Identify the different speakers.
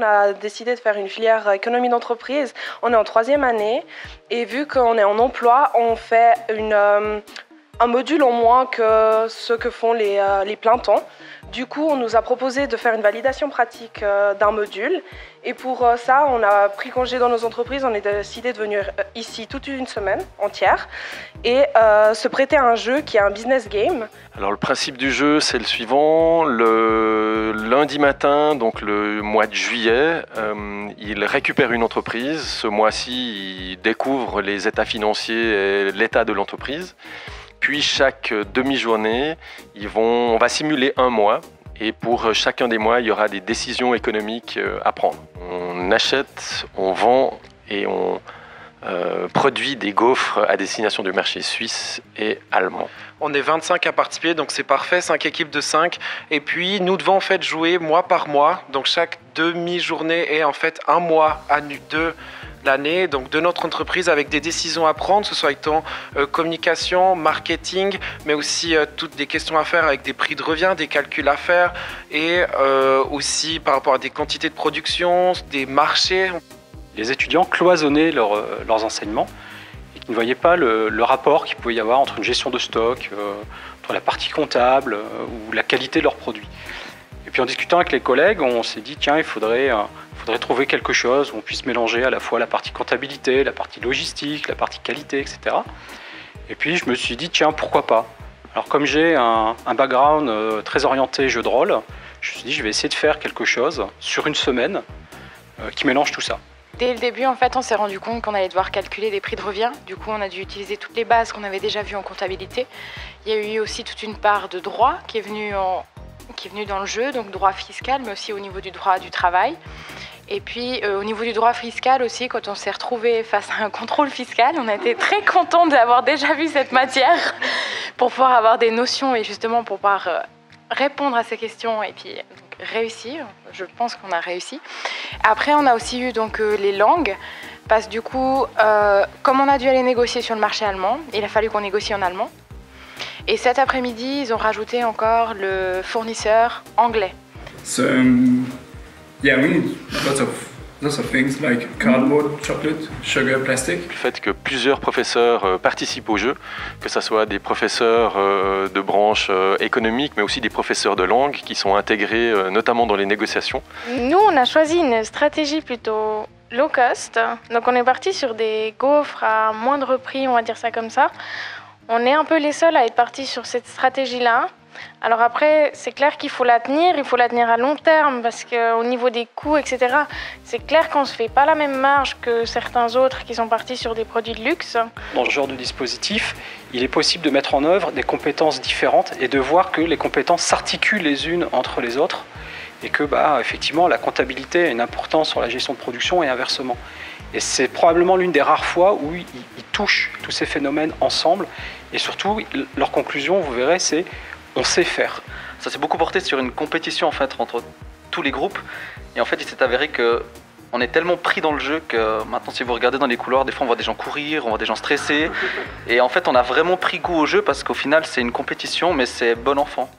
Speaker 1: On a décidé de faire une filière économie d'entreprise. On est en 3e année et vu qu'on est en emploi, on fait un module en moins que ce que font les plein temps. Du coup, on nous a proposé de faire une validation pratique d'un module. Et pour ça, on a pris congé dans nos entreprises. On a décidé de venir ici toute une semaine entière et se prêter à un jeu qui est un business game.
Speaker 2: Alors le principe du jeu, c'est le suivant. Le lundi matin, donc le mois de juillet, il récupère une entreprise. Ce mois-ci, il découvre les états financiers et l'état de l'entreprise. Puis chaque demi-journée, on va simuler un mois. Et pour chacun des mois, il y aura des décisions économiques à prendre. On achète, on vend et on produit des gaufres à destination du marché suisse et allemand.
Speaker 3: On est 25 à participer, donc c'est parfait, 5 équipes de 5. Et puis nous devons en fait jouer mois par mois. Donc chaque demi-journée est en fait un mois de l'année, donc de notre entreprise, avec des décisions à prendre, ce soit étant communication, marketing, mais aussi toutes des questions à faire avec des prix de revient, des calculs à faire et aussi par rapport à des quantités de production, des marchés.
Speaker 4: Les étudiants cloisonnaient leurs enseignements et qui ne voyaient pas le rapport qu'il pouvait y avoir entre une gestion de stock, entre la partie comptable ou la qualité de leurs produits. Et puis en discutant avec les collègues, on s'est dit tiens, il faudrait trouver quelque chose où on puisse mélanger à la fois la partie comptabilité, la partie logistique, la partie qualité, etc. Et puis je me suis dit tiens, pourquoi pas. Alors comme j'ai un background très orienté jeu de rôle, je me suis dit je vais essayer de faire quelque chose sur une semaine qui mélange tout ça.
Speaker 5: Dès le début, en fait, on s'est rendu compte qu'on allait devoir calculer des prix de revient. Du coup, on a dû utiliser toutes les bases qu'on avait déjà vues en comptabilité. Il y a eu aussi toute une part de droit qui est venue dans le jeu, donc droit fiscal, mais aussi au niveau du droit du travail. Et puis au niveau du droit fiscal aussi, quand on s'est retrouvé face à un contrôle fiscal, on a été très contents d'avoir déjà vu cette matière pour pouvoir avoir des notions et justement pour pouvoir répondre à ces questions et puis donc, réussir. Je pense qu'on a réussi. Après, on a aussi eu donc les langues, parce que du coup, comme on a dû aller négocier sur le marché allemand, il a fallu qu'on négocie en allemand. Et cet après-midi, ils ont rajouté encore le fournisseur anglais.
Speaker 6: So, yeah, we need lots of things like cardboard, chocolate, sugar, plastic.
Speaker 2: Le fait que plusieurs professeurs participent au jeu, que ce soit des professeurs de branches économiques, mais aussi des professeurs de langue qui sont intégrés notamment dans les négociations.
Speaker 7: Nous, on a choisi une stratégie plutôt low cost. Donc on est parti sur des gaufres à moindre prix, on va dire ça comme ça. On est un peu les seuls à être partis sur cette stratégie-là. Alors après, c'est clair qu'il faut la tenir, il faut la tenir à long terme parce qu'au niveau des coûts, etc., c'est clair qu'on ne se fait pas la même marge que certains autres qui sont partis sur des produits de luxe.
Speaker 4: Dans ce genre de dispositif, il est possible de mettre en œuvre des compétences différentes et de voir que les compétences s'articulent les unes entre les autres et que, effectivement, la comptabilité a une importance sur la gestion de production et inversement. Et c'est probablement l'une des rares fois où ils touchent tous ces phénomènes ensemble et surtout, leur conclusion, vous verrez, c'est on sait faire.
Speaker 8: Ça s'est beaucoup porté sur une compétition en fait entre tous les groupes et en fait il s'est avéré que on est tellement pris dans le jeu que maintenant si vous regardez dans les couloirs, des fois on voit des gens courir, on voit des gens stressés et en fait on a vraiment pris goût au jeu parce qu'au final c'est une compétition mais c'est bon enfant.